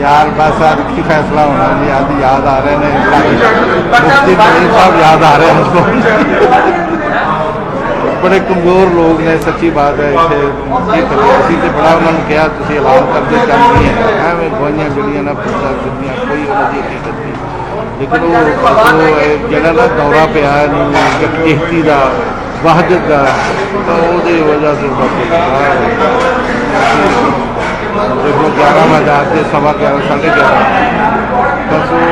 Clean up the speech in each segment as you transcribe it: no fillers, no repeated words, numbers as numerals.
यार बस आज की फैसला होना जी, आज याद आ रहे हैं मुफ्ती नईम साहब, याद आ रहे हैं हमको। बड़े कमजोर लोग ने, सच्ची बात है। इसे की करिए, असी तो बड़ा उन्होंने कहा तुम ऐलान करते चल नहीं है, एवं गोइयां जड़ियां ना पुछा दुनिया कोई उन्होंने हकीकत नहीं। लेकिन वो जरा ना दौरा पिया चिश्ती का वहदत का, तो वो वजह से देखो 11 से 11:15 11:30 बस वो,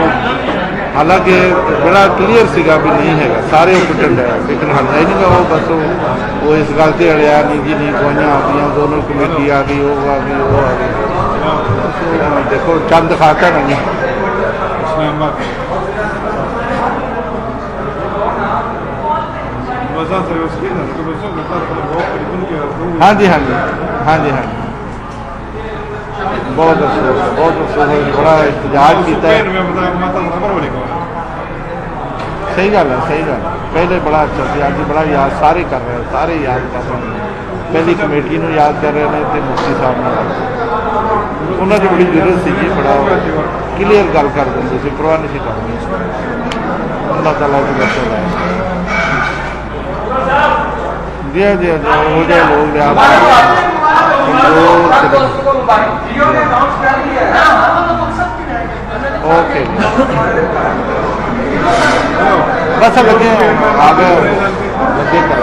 हालांकि बड़ा क्लीयर सीगा भी नहीं है, सारे पिटन है, लेकिन हल है नहीं वो। बस वो इस गल से अड़िया नहीं जी, नहीं गोइयां आ गई, दोनों कमेटी आ गई, वो आ गई, वो आ गई। देखो चंद खाता नहीं। हाँ जी, हाँ जी, हाँ जी, हाँ जी, बहुत अफसोस, बहुत अफसोस है, बड़ा एहतजाज किया। सही गल है, सही गल। पहले बड़ा अच्छा से, अज बड़ा याद सारे कर रहे हैं, सारे याद कर रहे हैं। पहली कमेटी को याद कर रहे हैं, तो मुफ्ती साहब उन्होंने बड़ी जरूरत सी, बड़ा क्लीयर गल कर देंगे, परवाह नहीं करनी। अल्लाह ताला की बख्श है जी, जी जी, वो जो लोग ओके बस लगे आ गए, लगे कर